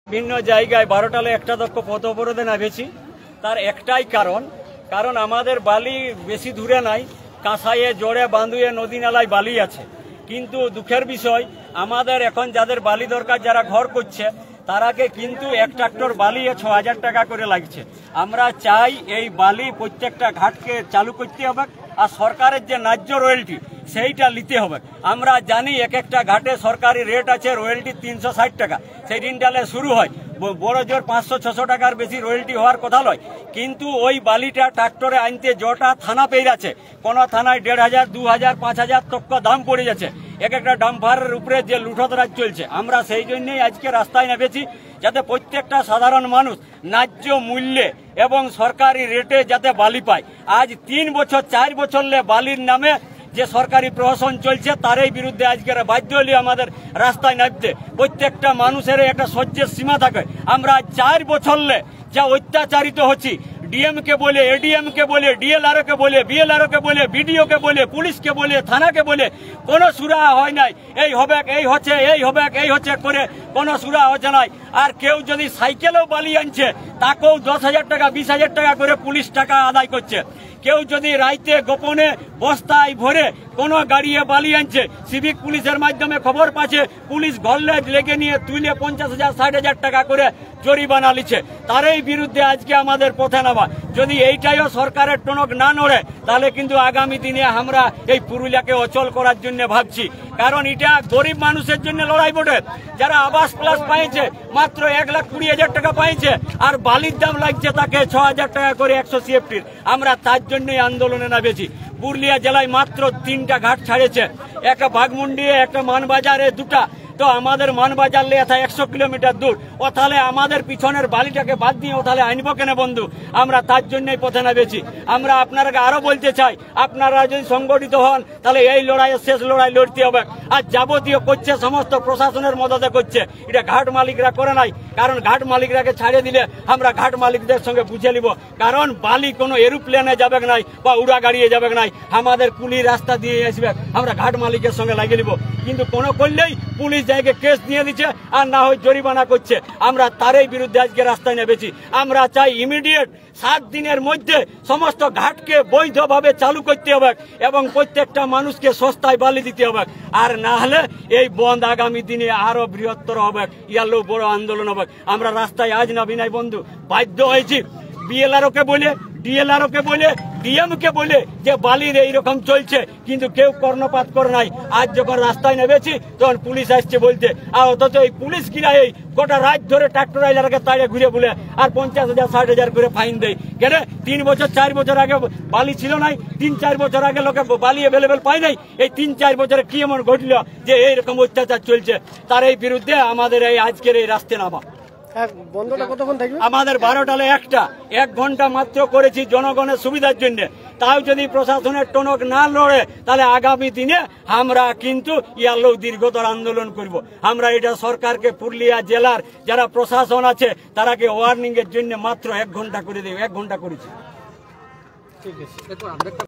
বিভিন্ন জায়গায় 12টালে একটা দক্ষ পথ অবরোধে নামেছি। তার একটাই কারণ আমাদের বালি বেশি দূরে নাই, কাঁসাইয়ে জোড়ে বাঁধুয়ে নদী নালায় বালি আছে। কিন্তু দুঃখের বিষয় আমাদের এখন যাদের বালি দরকার, যারা ঘর করছে, তারাকে কিন্তু এক ট্রাক্টর বালি 6,000 টাকা করে লাগছে। আমরা চাই এই বালি প্রত্যেকটা ঘাটকে চালু করতে হবে, আর সরকারের যে ন্যায্য রয়্যালটি সেইটা নিতে হবে। আমরা জানি এক একটা ঘাটে সরকারি রেট আছে রয়্যালটি 360 টাকা, সেই দিনটালে শুরু হয় বড় জোর 500-600 টাকার বেশি রয়্যালটি হওয়ার কথা নয়। কিন্তু ওই বালিটা ট্রাক্টরে আনতে যটা থানা পেয়ে যাচ্ছে, কোনো থানায় 1,500, 2,000, 5,000 তক্ক দাম পড়ে যাচ্ছে। এক একটা ডাম্পারের উপরে যে লুঠতরাজ চলছে, আমরা সেই জন্যই আজকে রাস্তায় নেমেছি, যাতে প্রত্যেকটা সাধারণ মানুষ ন্যায্য মূল্যে এবং সরকারি রেটে যাতে বালি পায়। আজ 3 বছর 4 বছর বালির নামে যে সরকারি প্রশাসন চলছে, তারই বিরুদ্ধে আজকের বাধ্য হলে আমাদের রাস্তায় নামতে। প্রত্যেকটা মানুষের একটা সহ্যের সীমা থাকে। আমরা 4 বছর যা অত্যাচারিত হচ্ছি, ডিএমকে বলে, এডিএমকে বলে, ডিএলআরকে বলে, বিএলআরকে বলে, বিডিওকে বলে, পুলিশকে বলে, থানাকে বলে, কোনো সুরাহা হয় নাই। এই হবে, এই হচ্ছে, এই হবে, এই হচ্ছে করে কোনো সুরাহা হচ্ছে নাই। আর কেউ যদি সাইকেলেও বালি আনছে, তাকেও 10,000 টাকা 20,000 টাকা করে পুলিশ টাকা আদায় করছে। কেউ যদি রাইতে গোপনে বস্তায় ভরে কোনো গাড়িয়ে বালি আনছে, সিভিক পুলিশের মাধ্যমে খবর পাচ্ছে, পুলিশ ঘরলে লেগে নিয়ে তুলে 50,000 60,000 টাকা করে জরিমানা লিচ্ছে। তারই বিরুদ্ধে আজকে আমাদের পথে নামা। যদি এইটাইও সরকারের টনক না নড়ে, তাহলে কিন্তু আগামী দিনে আমরা এই পুরুলিয়াকে অচল করার জন্য ভাবছি। কারণ এটা গরিব মানুষের জন্য লড়াই বটে। যারা আবাস প্লাস পাইছে মাত্র 1,20,000 টাকা পাইছে, আর বালির দাম লাগছে তাকে 6,000 টাকা করে 100 CFTর। আমরা তার জন্যই আন্দোলনে নামেছি। পুরুলিয়া জেলায় মাত্র 3টা ঘাট ছাড়েছে, একটা বাঘমুন্ডি, একটা মানবাজারে 2টা। তো আমাদের মানবাজার লেথা 100 কিলোমিটার দূর। ও তাহলে আমাদের পিছনের বালিটাকে বাদ দিয়ে ও তাহলে আনবো কেন বন্ধু? আমরা তার জন্যই পথে নামেছি। আমরা আপনারাকে আরো বলতে চাই, আপনারা যদি সংগঠিত হন, তাহলে এই লড়াইয়ের শেষ লড়াই লড়তে হবে। আর যাবতীয় করছে সমস্ত প্রশাসনের মদতে করছে, এটা ঘাট মালিকরা করে নাই। কারণ ঘাট মালিকরাকে ছাড়িয়ে দিলে আমরা ঘাট মালিকদের সঙ্গে বুঝে নিব। কারণ বালি কোনো এরোপ্লেনে যাবে নাই বা উড়া গাড়িয়ে যাবে নাই, আমাদের কুলি রাস্তা দিয়ে আসবে, আমরা ঘাট মালিকের সঙ্গে লাগিয়ে নিব। কিন্তু কোনো করলেই পুলিশ জায়গায় কেস দিয়ে দিচ্ছে, আর না হয় জরিমানা করছে। আমরা তারই বিরুদ্ধে আজকে রাস্তায় নেমেছি। আমরা চাই ইমিডিয়েট 7 দিনের মধ্যে সমস্ত ঘাটকে বৈধভাবে চালু করতে হবে এবং প্রত্যেকটা মানুষকে সস্তায় বালি দিতে হবে। আর না হলে এই বন্ধ আগামী দিনে আরো বৃহত্তর হবে, ইয়ারও বড় আন্দোলন হবে। আমরা রাস্তায় আজ নামি নাই বন্ধু, বাধ্য হয়েছি। বিএলআরকে বলে, ডিএলআরকে বলে, ডিএমকে বলে যে বালির এইরকম চলছে, কিন্তু কেউ কর্ণপাত করে নাই। আজ যখন রাস্তায় নেমেছি তখন পুলিশ আসছে বলতে, আর অথচ এই পুলিশ কিনা এই গোটা রাত ধরে ট্রাক্টর আইলারকে তাড়ে ঘুরে বলে আর 50,000 60,000 করে ফাইন দেয়। কেন? 3 বছর 4 বছর আগে বালি ছিল নাই, 3-4 বছর আগে লোকে বালি অ্যাভেলেবেল পায় নাই। এই 3-4 বছরে কি এমন ঘটল যে এইরকম অত্যাচার চলছে? তার এই বিরুদ্ধে আমাদের এই আজকের এই রাস্তায় নামা। আমাদের 12টালে একটা 1 ঘন্টা মাত্র করেছি জনগণের সুবিধার জন্য। তাও যদি প্রশাসনের টনক না লড়ে, তাহলে আগামী দিনে আমরা কিন্তু ইয়ারও দীর্ঘতর আন্দোলন করব। আমরা এটা সরকারকে, পুরুলিয়া জেলার যারা প্রশাসন আছে তারাকে ওয়ার্নিং এর জন্য মাত্র 1 ঘন্টা করে দেব, 1 ঘন্টা করেছি। ঠিক আছে।